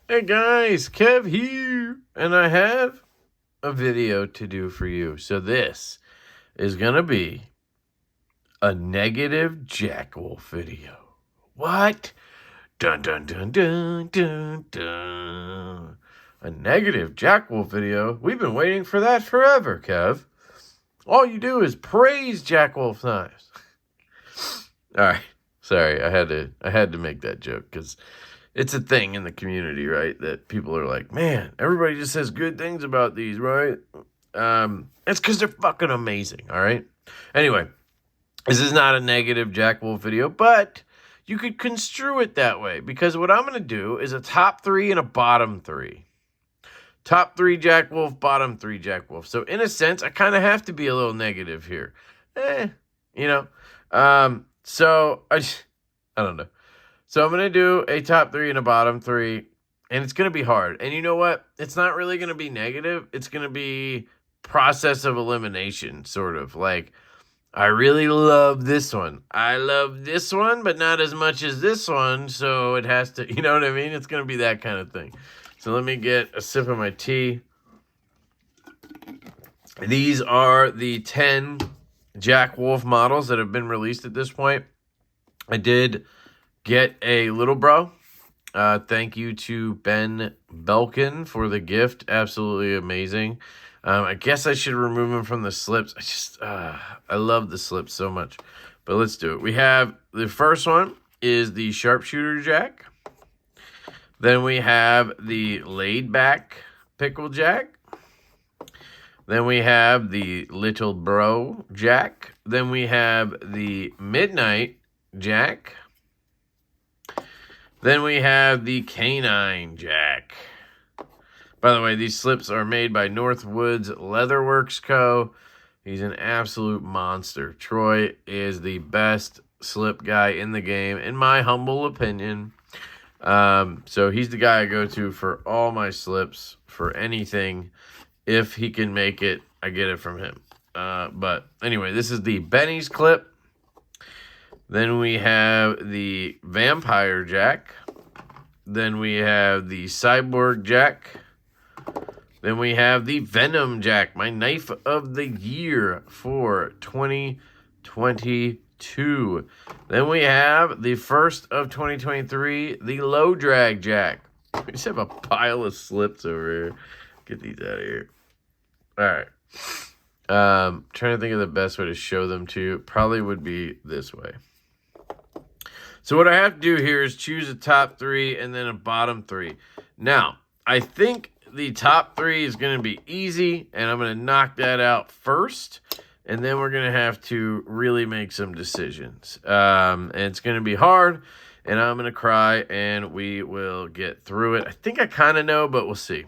Hey guys, Kev here, and I have a video to do for you. So this is gonna be a negative Jack Wolf video. What? Dun dun dun dun dun dun. A negative Jack Wolf video? We've been waiting for that forever, Kev. All you do is praise Jack Wolf knives. All right, sorry, I had to make that joke because it's a thing in the community, right? That people are like, man, everybody just says good things about these, right? It's because they're fucking amazing, all right? Anyway, this is not a negative Jack Wolf video, but you could construe it that way because what I'm going to do is a top 3 and a bottom 3. Top 3 Jack Wolf, bottom 3 Jack Wolf. So in a sense, I kind of have to be a little negative here. You know. So I don't know. So I'm going to do a top 3 and a bottom 3, and it's going to be hard. And you know what? It's not really going to be negative. It's going to be process of elimination, sort of. Like, I really love this one. I love this one, but not as much as this one, so it has to, you know what I mean? It's going to be that kind of thing. So let me get a sip of my tea. These are the 10 Jack Wolf models that have been released at this point. I did get a little bro. Thank you to Ben Belkin for the gift. Absolutely amazing. I guess I should remove him from the slips. I love the slips so much. But let's do it. We have the first one is the Sharpshooter Jack. Then we have the Laid Back Pickle Jack. Then we have the Little Bro Jack. Then we have the Midnight Jack. Then we have the Canine Jack. By the way, these slips are made by Northwoods Leatherworks Co. He's an absolute monster. Troy is the best slip guy in the game, in my humble opinion. So he's the guy I go to for all my slips, for anything. If he can make it, I get it from him. But anyway, this is the Benny's clip. Then we have the Vampire Jack. Then we have the Cyborg Jack. Then we have the Venom Jack, my knife of the year for 2022. Then we have the first of 2023, the Low Drag Jack. We just have a pile of slips over here. Get these out of here. All right. Trying to think of the best way to show them to you. Probably would be this way. So what I have to do here is choose a top 3 and then a bottom 3. Now, I think the top 3 is going to be easy, and I'm going to knock that out first, and then we're going to have to really make some decisions. And it's going to be hard, and I'm going to cry, and we will get through it. I think I kind of know, but we'll see.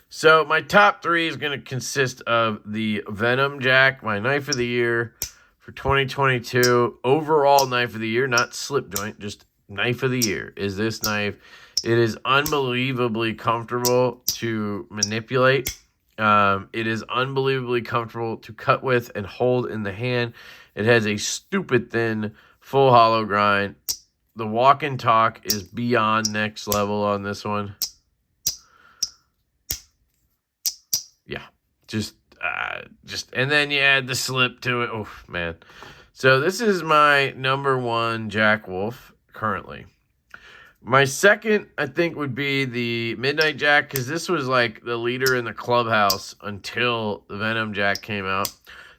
So my top 3 is going to consist of the Venom Jack, my knife of the year for 2022. Overall knife of the year, not slip joint, just knife of the year is this knife. It is unbelievably comfortable to manipulate. It is unbelievably comfortable to cut with and hold in the hand. It has a stupid thin, full hollow grind. The walk and talk is beyond next level on this one. Yeah, and then you add the slip to it. Oh, man. So this is my number 1 Jack Wolf currently. My second, I think, would be the Midnight Jack, because this was like the leader in the clubhouse until the Venom Jack came out.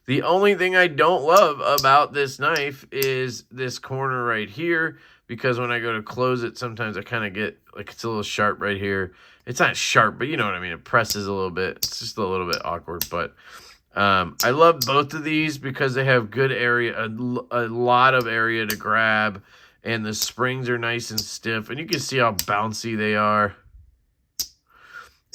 The only thing I don't love about this knife is this corner right here, because when I go to close it, sometimes I kind of get, like, it's a little sharp right here. It's not sharp, but you know what I mean. It presses a little bit. It's just a little bit awkward, but I love both of these because they have good area, a lot of area to grab, and the springs are nice and stiff, and you can see how bouncy they are.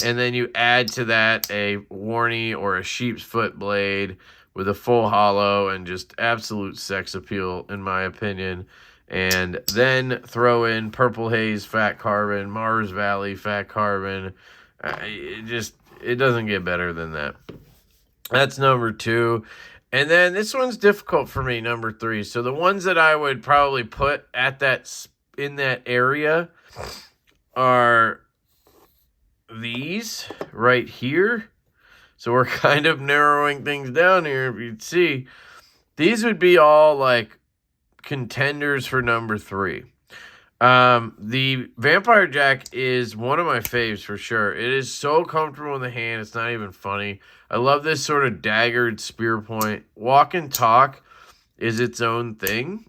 And then you add to that a Warney or a sheep's foot blade with a full hollow and just absolute sex appeal, in my opinion. And then throw in Purple Haze Fat Carbon, Mars Valley Fat Carbon. It doesn't get better than that. That's number 2. And then this one's difficult for me, number 3. So the ones that I would probably put at that in that area are these right here. So we're kind of narrowing things down here. If you'd see, these would be all like contenders for number 3. The Vampire Jack is one of my faves for sure. It is so comfortable in the hand. It's not even funny. I love this sort of daggered spear point. Walk and Talk is its own thing.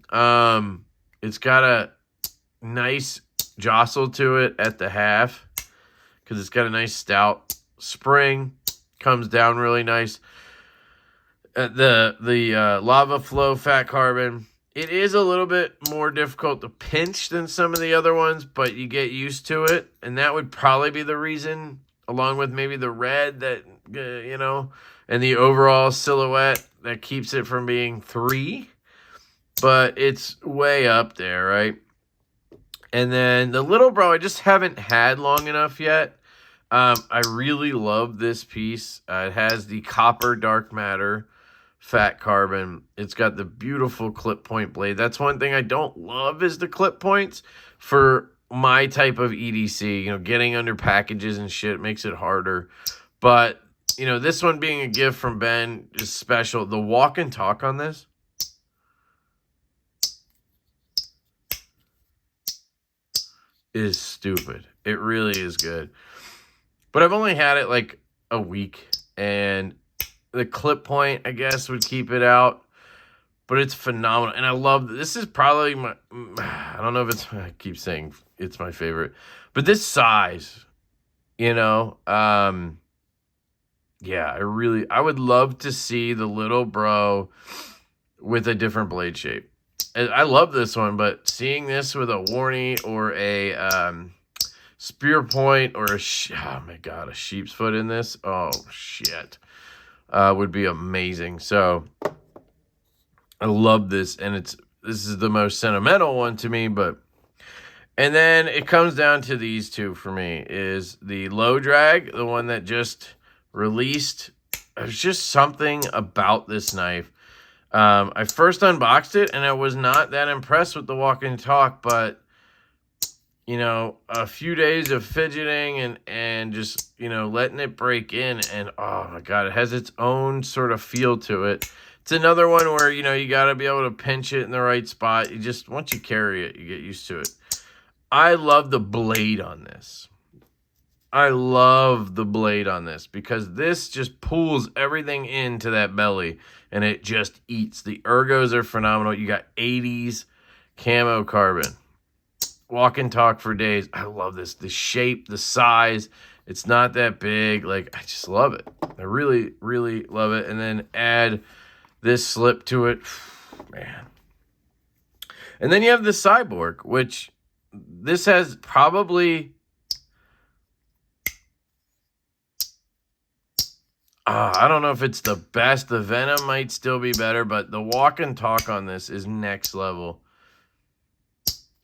It's got a nice jostle to it at the half because it's got a nice stout spring. Comes down really nice. The Lava Flow Fat Carbon. It is a little bit more difficult to pinch than some of the other ones, but you get used to it. And that would probably be the reason, along with maybe the red that, and the overall silhouette that keeps it from being 3. But it's way up there, right? And then the Little Bro, I just haven't had long enough yet. I really love this piece. It has the copper dark matter fat carbon. It's got the beautiful clip point blade. That's one thing I don't love is the clip points for my type of EDC. Getting under packages and shit makes it harder. But, this one being a gift from Ben is special. The Walk and Talk on this is stupid. It really is good. But I've only had it like a week, and the clip point, I guess, would keep it out. But it's phenomenal. And I love, this is probably my, I don't know if it's, I keep saying it's my favorite. But this size, yeah, I would love to see the Little Bro with a different blade shape. I love this one, but seeing this with a Warney or a spear point or a sheep's foot in this, oh shit, would be amazing. So I love this, and this is the most sentimental one to me. And then it comes down to these two for me, is the Low Drag, the one that just released. There's just something about this knife. I first unboxed it, and I was not that impressed with the Walk and Talk, but a few days of fidgeting and just, letting it break in, and oh my God, it has its own sort of feel to it. It's another one where, you got to be able to pinch it in the right spot. Once you carry it, you get used to it. I love the blade on this. Because this just pulls everything into that belly, and it just eats. The ergos are phenomenal. You got 80s camo carbon. Walk and Talk for days. I love this. The shape, the size. It's not that big. I just love it. I really, really love it. And then add this slip to it. Man. And then you have the Cyborg, which this has probably... I don't know if it's the best. The Venom might still be better, but the Walk and Talk on this is next level.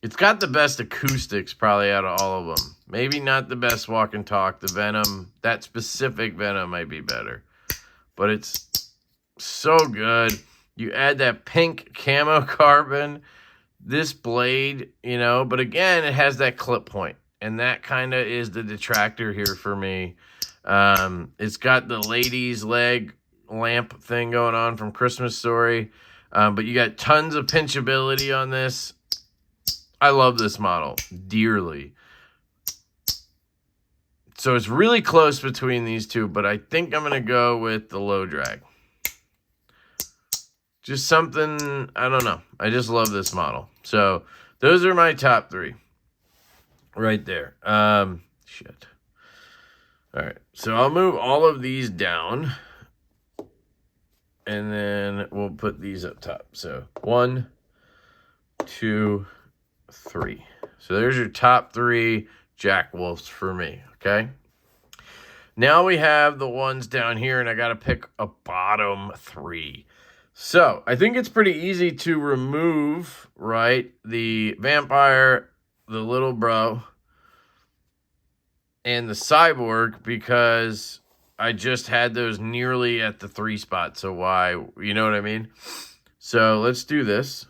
It's got the best acoustics probably out of all of them. Maybe not the best Walk and Talk. The Venom, that specific Venom might be better. But it's so good. You add that pink camo carbon, this blade, but again, it has that clip point. And that kind of is the detractor here for me. It's got the ladies' leg lamp thing going on from Christmas Story. But you got tons of pinchability on this. I love this model dearly. So it's really close between these two, but I think I'm going to go with the Low Drag. Just something, I don't know. I just love this model. So those are my top 3 right there. Shit. All right. So I'll move all of these down, and then we'll put these up top. So 1, 2, 3. So there's your top 3 Jack Wolves for me, okay? Now we have the ones down here, and I got to pick a bottom 3. So I think it's pretty easy to remove, right, the Vampire, the Little Bro, and the Cyborg, because I just had those nearly at the 3 spot. So why, you know what I mean? So let's do this.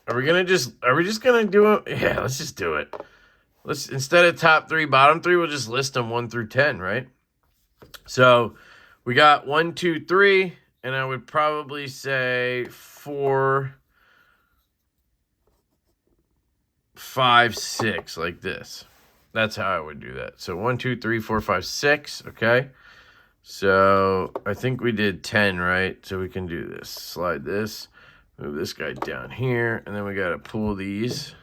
Are we just going to do it? Yeah, let's just do it. let's, instead of top 3, bottom 3, we'll just list them 1 through 10, right? So we got 1, 2, 3, and I would probably say 4, 5, 6, like this. That's how I would do that. So 1, 2, 3, 4, 5, 6. Okay. So I think we did 10, right? So we can do this. Slide this. Move this guy down here. And then we got to pull these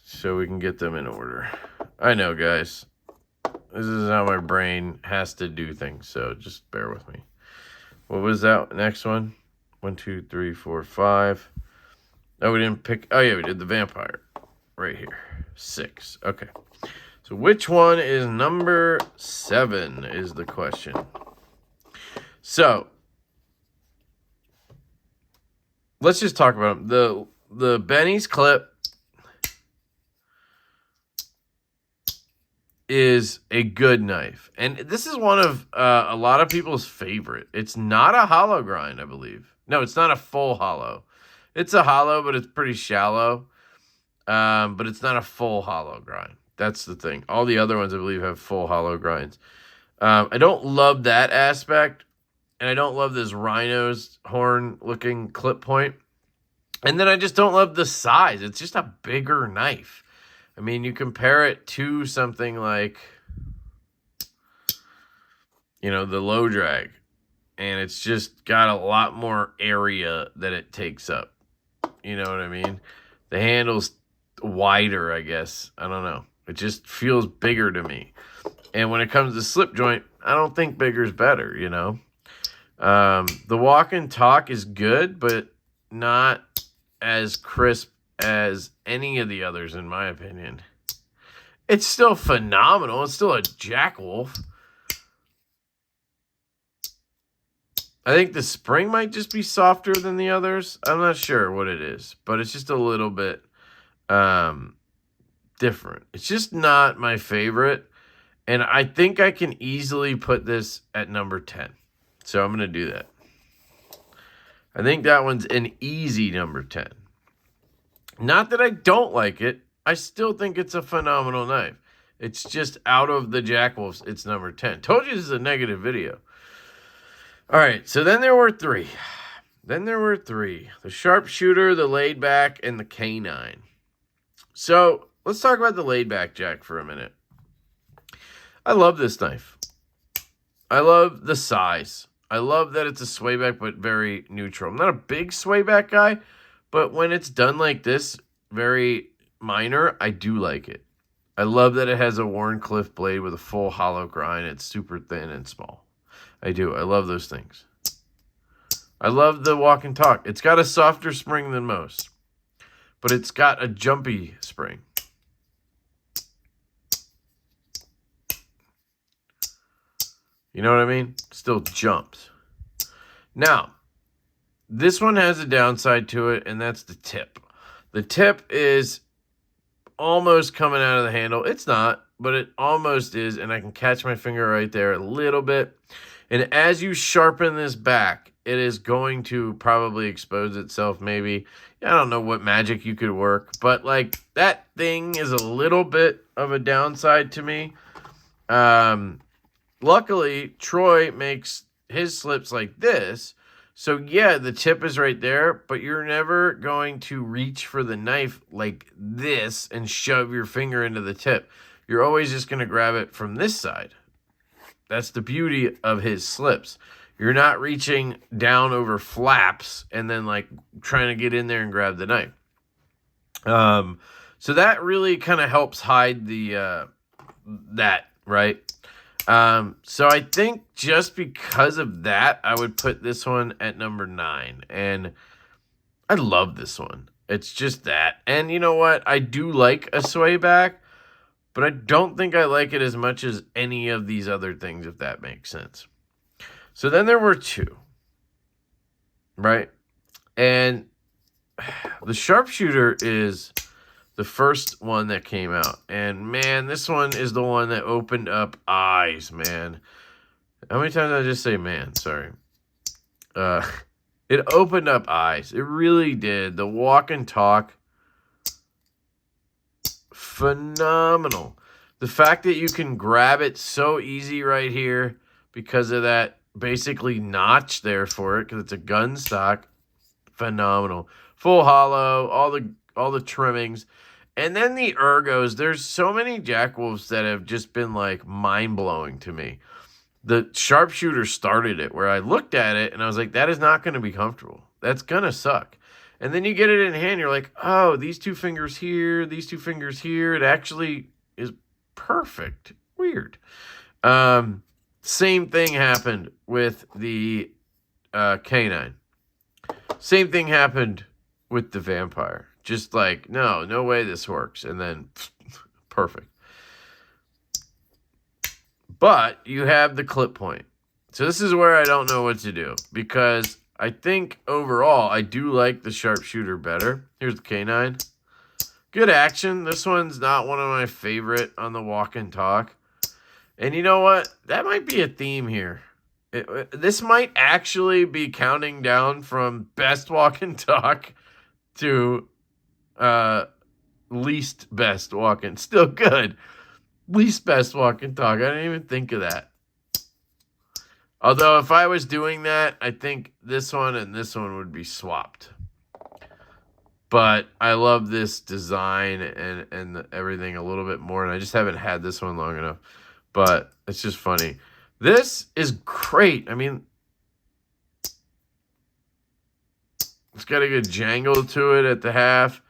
so we can get them in order. I know, guys. This is how my brain has to do things. So just bear with me. What was that next one? 1, 2, 3, 4, 5. Oh, we didn't pick. Oh, yeah, we did the vampire right here. 6. Okay. So which one is number 7 is the question. So let's just talk about them. The Benny's clip is a good knife. And this is one of a lot of people's favorite. It's not a hollow grind, I believe. No, it's not a full hollow. It's a hollow, but it's pretty shallow. But it's not a full hollow grind. That's the thing. All the other ones, I believe, have full hollow grinds. I don't love that aspect. And I don't love this rhino's horn-looking clip point. And then I just don't love the size. It's just a bigger knife. I mean, you compare it to something like, you know, the low drag. And it's just got a lot more area that it takes up. You know what I mean? The handle's wider, I guess. I don't know. It just feels bigger to me. And when it comes to slip joint, I don't think bigger is better, you know? The walk and talk is good, but not as crisp as any of the others, in my opinion. It's still phenomenal. It's still a Jack Wolf. I think the spring might just be softer than the others. I'm not sure what it is, but it's just a little bit different. It's just not my favorite, and I think I can easily put this at number 10. So I'm going to do that. I think that one's an easy number 10. Not that I don't like it. I still think it's a phenomenal knife. It's just out of the Jack Wolfs, it's number 10. Told you this is a negative video. All right, so then there were 3. The sharpshooter, the laid back, and the canine. So let's talk about the laid back Jack for a minute. I love this knife. I love the size. I love that it's a sway back, but very neutral. I'm not a big sway back guy, but when it's done like this, very minor, I do like it. I love that it has a Warncliffe blade with a full hollow grind. It's super thin and small. I do. I love those things. I love the walk and talk. It's got a softer spring than most, but it's got a jumpy spring. You know what I mean? Still jumps. Now, this one has a downside to it, and that's the tip. The tip is almost coming out of the handle. It's not, but it almost is, and I can catch my finger right there a little bit. And as you sharpen this back, it is going to probably expose itself maybe. I don't know what magic you could work, but like that thing is a little bit of a downside to me. Luckily, Troy makes his slips like this. So yeah, the tip is right there, but you're never going to reach for the knife like this and shove your finger into the tip. You're always just going to grab it from this side. That's the beauty of his slips. You're not reaching down over flaps and then like trying to get in there and grab the knife. So that really kind of helps hide the that, right? So I think just because of that, I would put this one at number 9. And I love this one. It's just that. And you know what? I do like a sway back, but I don't think I like it as much as any of these other things, if that makes sense. So then there were 2, right? And the sharpshooter is the first one that came out. And man, this one is the one that opened up eyes, man. How many times did I just say man? Sorry. It opened up eyes. It really did. The walk and talk, phenomenal. The fact that you can grab it so easy right here because of that basically notch there for it, because it's a gun stock, phenomenal. Full hollow, all the trimmings. And then the ergos. There's so many Jackwolves that have just been like mind-blowing to me. The sharpshooter started it, where I looked at it and I was like, that is not going to be comfortable. That's going to suck. And then you get it in hand, you're like, oh, these 2 fingers here, these 2 fingers here. It actually is perfect. Weird. Same thing happened with the K9. Same thing happened with the vampire. Just like, no way this works. And then, perfect. But you have the clip point. So this is where I don't know what to do. Because I think overall, I do like the sharpshooter better. Here's the K9. Good action. This one's not one of my favorite on the walk and talk. And you know what? That might be a theme here. This might actually be counting down from best walk and talk to least best walk and. Still good. Least best walk and talk. I didn't even think of that. Although if I was doing that, I think this one and this one would be swapped. But I love this design and everything a little bit more. And I just haven't had this one long enough. But it's just funny. This is great. I mean, it's got a good jangle to it at the half.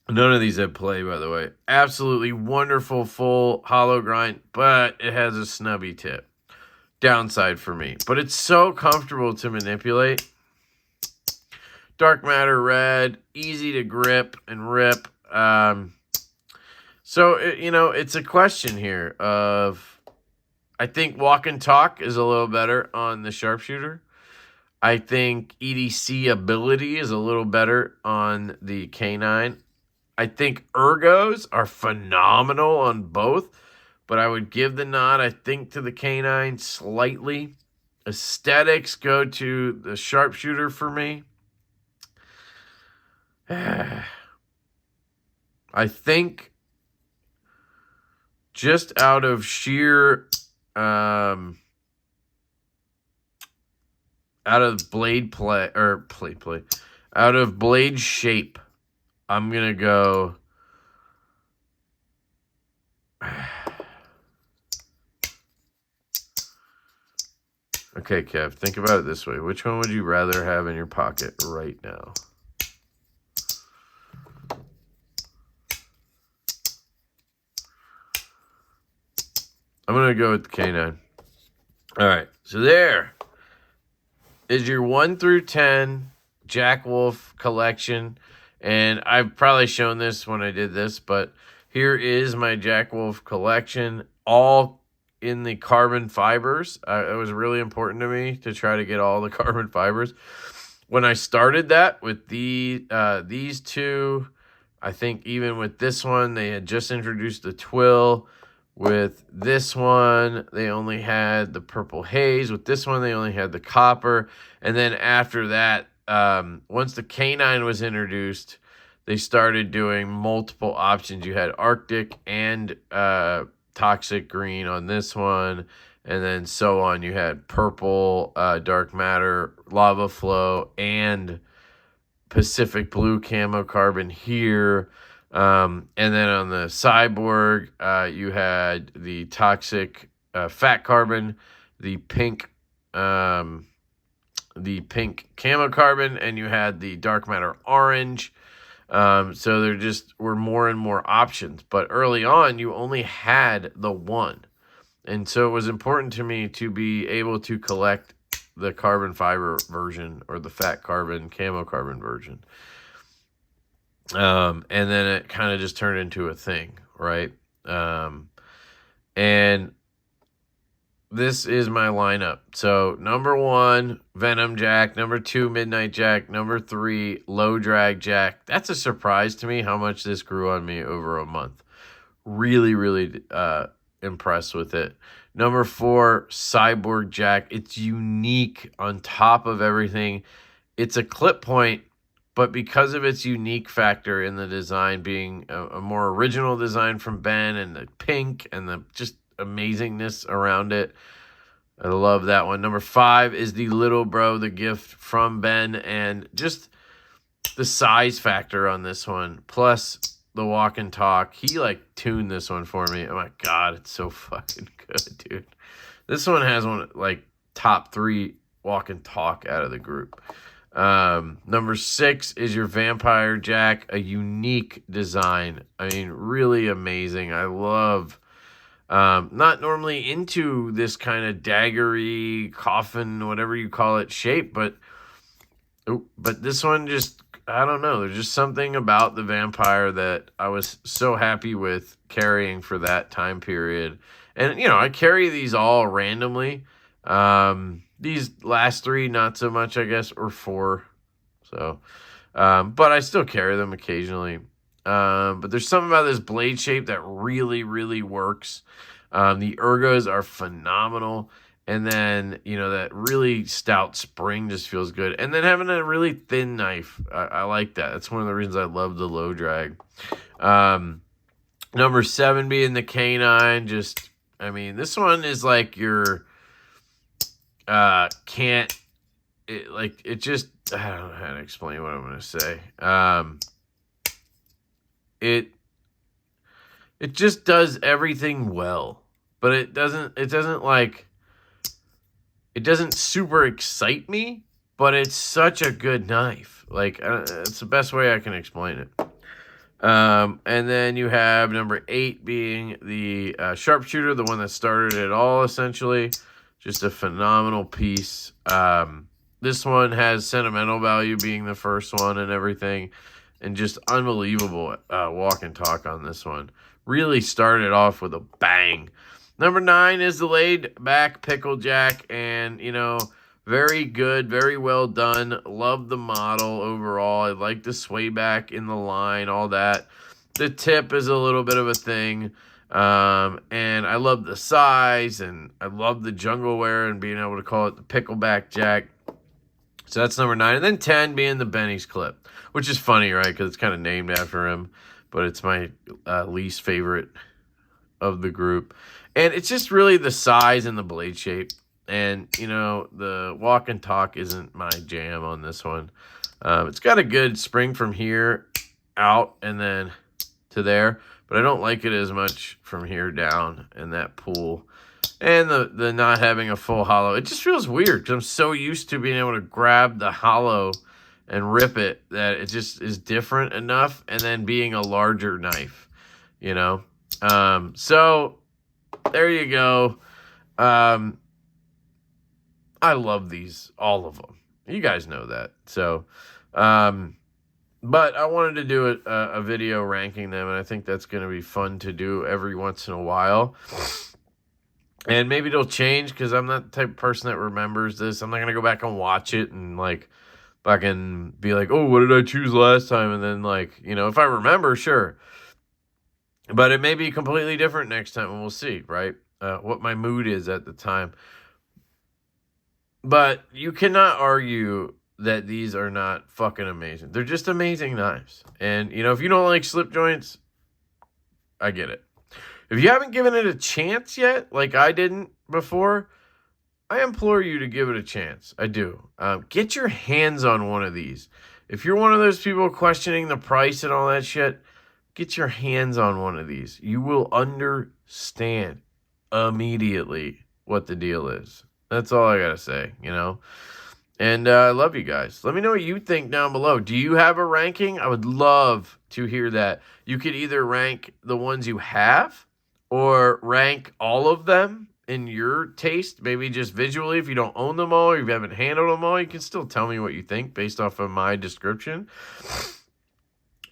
None of these have play, by the way. Absolutely wonderful full hollow grind, but it has a snubby tip. Downside for me. But it's so comfortable to manipulate. Dark matter red, easy to grip and rip. So, it's a question here of, I think walk and talk is a little better on the sharpshooter. I think EDC ability is a little better on the K9. I think ergos are phenomenal on both, but I would give the nod, I think, to the K9 slightly. Aesthetics go to the sharpshooter for me. I think just out of sheer, out of blade play, or play, out of blade shape, I'm going to go. Okay, Kev, think about it this way. Which one would you rather have in your pocket right now? I'm going to go with the K9. All right, so there is your 1 through 10 Jackwolf collection. And I've probably shown this when I did this, but here is my Jackwolf collection, all in the carbon fibers. It was really important to me to try to get all the carbon fibers. When I started that with these two, I think even with this one, they had just introduced the twill. With this one, they only had the purple haze. With this one, they only had the copper. And then after that, once the K9 was introduced, they started doing multiple options. You had Arctic and Toxic Green on this one, and then so on. You had purple, Dark Matter, Lava Flow, and Pacific Blue Camo Carbon here. And then on the Cyborg, you had the Toxic Fat Carbon, the pink Camo Carbon, and you had the Dark Matter Orange. So there just were more and more options. But early on, you only had the one. And so it was important to me to be able to collect the carbon fiber version or the fat carbon, camo carbon version. And then it kind of just turned into a thing, right? And this is my lineup. So number 1, Venom Jack. Number 2, Midnight Jack. Number 3, Low Drag Jack. That's a surprise to me how much this grew on me over a month. Really, really impressed with it. Number 4, Cyborg Jack. It's unique on top of everything. It's a clip point but because of its unique factor in the design being a more original design from Ben, and the pink and the just amazingness around it, I love that one. Number 5 is the Little Bro, the gift from Ben, and just the size factor on this one, plus the walk and talk. He like tuned this one for me. Oh my God, it's so fucking good, dude. This one has one like top 3 walk and talk out of the group. Number 6 is your Vampire Jack, a unique design. I mean, really amazing. I love, not normally into this kind of daggery, coffin, whatever you call it, shape, but this one just, I don't know. There's just something about the vampire that I was so happy with carrying for that time period. And, you know, I carry these all randomly. These last 3, not so much, I guess, or 4. So, but I still carry them occasionally. But there's something about this blade shape that really, really works. The ergos are phenomenal. And then, you know, that really stout spring just feels good. And then having a really thin knife, I like that. That's one of the reasons I love the low drag. Number 7 being the canine. Just, I mean, this one is like your, it just, I don't know how to explain what I'm going to say. It just does everything well. But it doesn't like, it doesn't super excite me, but it's such a good knife. Like, it's the best way I can explain it. And then you have number 8 being the sharpshooter, the one that started it all, essentially. Just a phenomenal piece. This one has sentimental value being the first one and everything. And just unbelievable walk and talk on this one. Really started off with a bang. Number 9 is the laid back pickle jack, and, you know, very good, very well done. Love the model overall. I like the sway back in the line, all that. The tip is a little bit of a thing, and I love the size, and I love the jungle wear and being able to call it the pickleback jack. So that's number 9. And then 10 being the Benny's clip, which is funny, right, because it's kind of named after him, but it's my least favorite of the group. And it's just really the size and the blade shape. And, you know, the walk and talk isn't my jam on this one. It's got a good spring from here out and then to there. But I don't like it as much from here down in that pool. And the not having a full hollow. It just feels weird because I'm so used to being able to grab the hollow and rip it that it just is different enough. And then being a larger knife, you know. So there you go. I love these, all of them. You guys know that. So, but I wanted to do a video ranking them, and I think that's going to be fun to do every once in a while. And maybe it'll change because I'm not the type of person that remembers this. I'm not going to go back and watch it and, like, fucking be like, oh, what did I choose last time? And then, like, you know, if I remember, sure. But it may be completely different next time, and we'll see, right? What my mood is at the time. But you cannot argue that these are not fucking amazing. They're just amazing knives. And, you know, if you don't like slip joints, I get it. If you haven't given it a chance yet, like I didn't before, I implore you to give it a chance. I do. Get your hands on one of these. If you're one of those people questioning the price and all that shit, get your hands on one of these. You will understand immediately what the deal is. That's all I got to say, you know. And I love you guys. Let me know what you think down below. Do you have a ranking? I would love to hear that. You could either rank the ones you have or rank all of them in your taste. Maybe just visually if you don't own them all or you haven't handled them all. You can still tell me what you think based off of my description.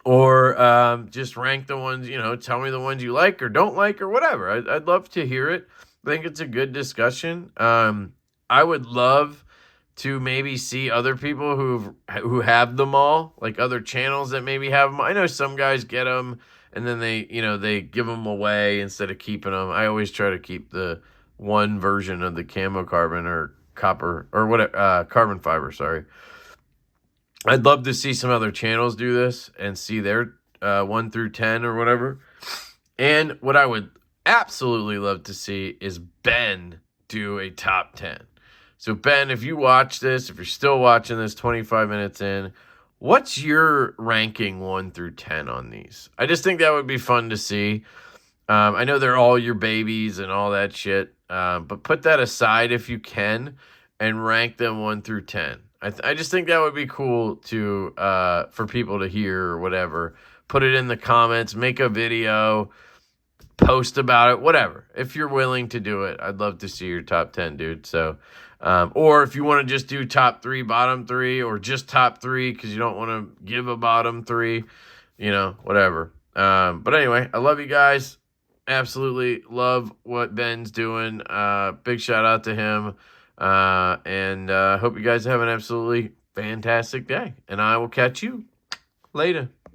Or just rank the ones, you know, tell me the ones you like or don't like or whatever. I'd love to hear it. I think it's a good discussion. I would love to maybe see other people who have them all, like other channels that maybe have them. I know some guys get them and then they give them away instead of keeping them. I always try to keep the one version of the camo carbon or copper or whatever, carbon fiber, sorry. I'd love to see some other channels do this and see their 1 through 10 or whatever. And what I would absolutely love to see is Ben do a top 10. So Ben, if you watch this, if you're still watching this 25 minutes in, what's your ranking 1 through 10 on these? I just think that would be fun to see. I know they're all your babies and all that shit, but put that aside if you can and rank them 1 through 10. I just think that would be cool to for people to hear or whatever. Put it in the comments, make a video, post about it, whatever. If you're willing to do it, I'd love to see your top 10, dude. So, or if you want to just do top 3, bottom 3, or just top 3 because you don't want to give a bottom 3, you know, whatever. But anyway, I love you guys. Absolutely love what Ben's doing. Big shout out to him. And hope you guys have an absolutely fantastic day. And I will catch you later.